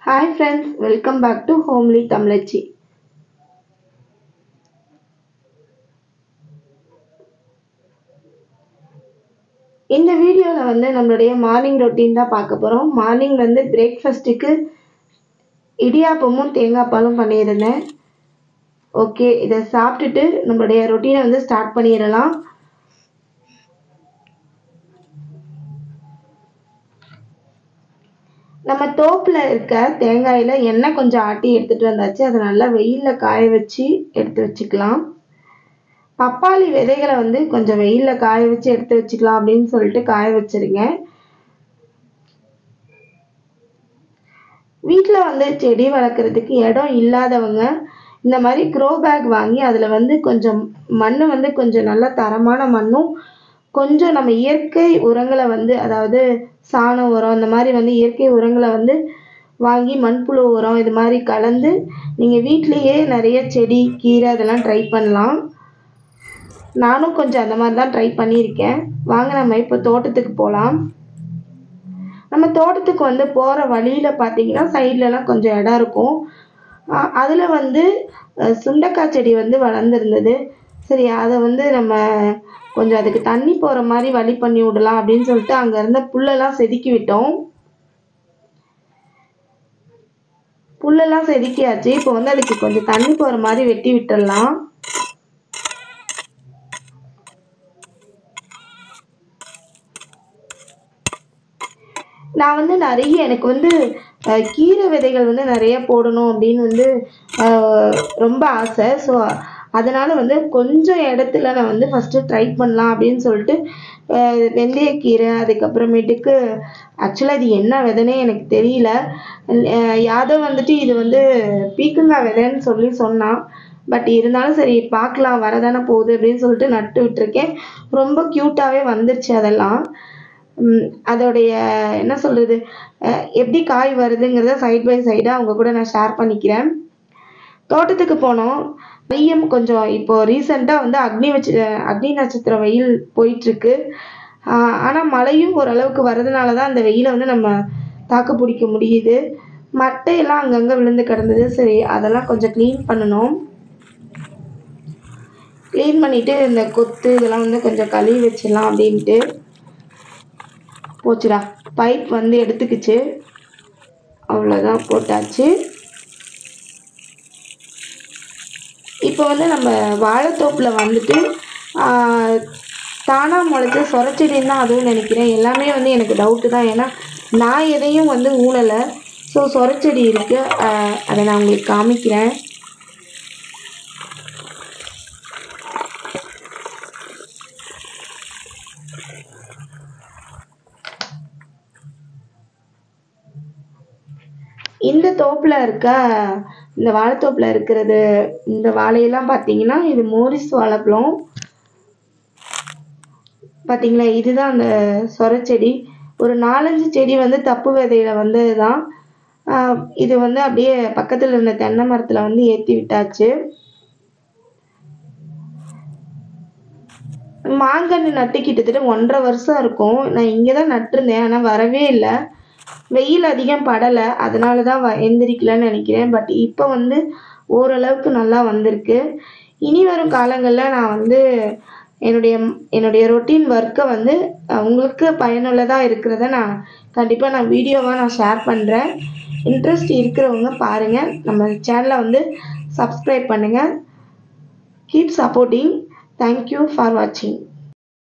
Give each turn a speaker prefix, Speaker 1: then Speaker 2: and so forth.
Speaker 1: Hi friends, welcome back to Homely Tamlachi. இந்த வீடியோல நம்மளுடைய மார்னிங் ரொட்டீன் தான் பார்க்க போறோம். மார்னிங் பிரேக்ஃபாஸ்ட்டுக்கு இடியாப்பமும் தேங்காய் பாலும் பண்ணியிருந்தேன். ஓகே, இதை சாப்பிட்டுட்டு நம்மளுடைய ரொட்டீனை ஸ்டார்ட் பண்ணிடலாம். நம்ம தோப்புல இருக்க தேங்காயில எண்ணெய் கொஞ்சம் ஆட்டி எடுத்துட்டு வந்தாச்சு. அதை நல்லா வெயில்ல காய வச்சு எடுத்து வச்சுக்கலாம். பப்பாளி விதைகளை கொஞ்சம் வெயில்ல காய வச்சு எடுத்து வச்சுக்கலாம் அப்படின்னு சொல்லிட்டு காய வச்சிருக்கேன். வீட்டில் செடி வளர்க்குறதுக்கு இடம் இல்லாதவங்க இந்த மாதிரி க்ரோ பேக் வாங்கி அதில் கொஞ்சம் மண் கொஞ்சம் நல்ல தரமான மண்ணும் கொஞ்சம் நம்ம இயற்கை உரங்களை அதாவது சாண உரம் இந்த மாதிரி இயற்கை உரங்களை வாங்கி மண்புழு உரம் இது மாதிரி கலந்து நீங்கள் வீட்லேயே நிறைய செடி கீரை அதெல்லாம் ட்ரை பண்ணலாம். நானும் கொஞ்சம் அந்த மாதிரி தான் ட்ரை பண்ணியிருக்கேன். வாங்க நம்ம இப்போ தோட்டத்துக்கு போகலாம். நம்ம தோட்டத்துக்கு போகிற வழியில் பார்த்தீங்கன்னா சைட்லலாம் கொஞ்சம் இடம் இருக்கும். அதில் சுண்டைக்காய் செடி வளர்ந்துருந்தது. சரி, அதை நம்ம கொஞ்சம் அதுக்கு தண்ணி போகிற மாதிரி வழி பண்ணி விடலாம் அப்படின்னு சொல்லிட்டு அங்கே இருந்த புல்லெல்லாம் செதுக்கி விட்டோம். புல்லெல்லாம் செதுக்கியாச்சு. இப்போ அதுக்கு கொஞ்சம் தண்ணி போகிற மாதிரி வெட்டி விட்டுடலாம். நான் நிறைய எனக்கு கீரை விதைகள் நிறைய போடணும் அப்படின்னு ரொம்ப ஆசை. ஸோ அதனால் கொஞ்சம் இடத்துல நான் ஃபஸ்ட்டு ட்ரை பண்ணலாம் அப்படின்னு சொல்லிட்டு வெந்தயக்கீரை, அதுக்கப்புறமேட்டுக்கு ஆக்சுவலாக இது என்ன விதைனே எனக்கு தெரியல. யாதவ் இது பீக்கங்காய் விதைன்னு சொல்லி சொன்னான். பட் இருந்தாலும் சரி பார்க்கலாம், வரதானே போகுது அப்படின்னு சொல்லிட்டு நட்டு விட்டுருக்கேன். ரொம்ப க்யூட்டாகவே வந்துருச்சு. அதெல்லாம் அதோடைய என்ன சொல்கிறது, எப்படி காய் வருதுங்கிறத சைட் பை சைடாக அவங்க கூட நான் ஷேர் பண்ணிக்கிறேன். தோட்டத்துக்கு போனோம். வெய்யம் கொஞ்சம் இப்போது ரீசெண்டாக அக்னி நட்சத்திர வெயில் போயிட்டுருக்கு. ஆனால் மழையும் ஓரளவுக்கு வரதுனால தான் அந்த வெயிலை நம்ம தாக்கு பிடிக்க முடியுது. மட்டையெல்லாம் அங்கங்கே விழுந்து கிடந்தது. சரி, அதெல்லாம் கொஞ்சம் க்ளீன் பண்ணணும். க்ளீன் பண்ணிவிட்டு இந்த கொத்து இதெல்லாம் கொஞ்சம் கழுவி வச்சிடலாம் அப்படின்ட்டு போச்சுடா. பைப் எடுத்துக்கிச்சு. அவ்வளோதான், போட்டாச்சு. இப்போ நம்ம வாழைத்தோப்பில் தானாக முளைச்ச சொரச்செடின்னு தான் அதுவும் நினைக்கிறேன். எல்லாமே எனக்கு டவுட்டு தான். ஏன்னா நான் எதையும் ஊனலை. ஸோ சொரச்செடி இருக்குது, அதை நான் உங்களுக்கு காமிக்கிறேன். இந்த தோப்பில் இந்த வாழைத்தோப்பில் இருக்கிறது இந்த வாழையெல்லாம் பார்த்தீங்கன்னா இது மோரிஸ் வாழைப்பழம். பார்த்தீங்களா, இதுதான் அந்த சொரச்செடி. ஒரு 4-5 செடி தப்பு விதையில் வந்தது தான். இது அப்படியே பக்கத்தில் இருந்த தென்னை மரத்தில் ஏற்றி விட்டாச்சு. மாங்கன்று நட்டு கிட்டத்தட்ட 1.5 வருஷம் இருக்கும். நான் இங்கே தான் நட்டுருந்தேன், ஆனால் வரவே இல்லை. வெயில் அதிகம் படலை, அதனால தான் எந்திரிக்கலன்னு நினைக்கிறேன். பட் இப்போ ஓரளவுக்கு நல்லா வந்திருக்கு. இனி வரும் காலங்களில் நான் என்னுடைய ரொட்டீன் ஒர்க்கை உங்களுக்கு பயனுள்ளதாக இருக்கிறத நான் கண்டிப்பாக வீடியோவாக ஷேர் பண்ணுறேன். இன்ட்ரெஸ்ட் இருக்கிறவங்க பாருங்கள். நம்ம சேனலை சப்ஸ்கிரைப் பண்ணுங்கள். Keep supporting. தேங்க்யூ ஃபார் வாட்சிங்.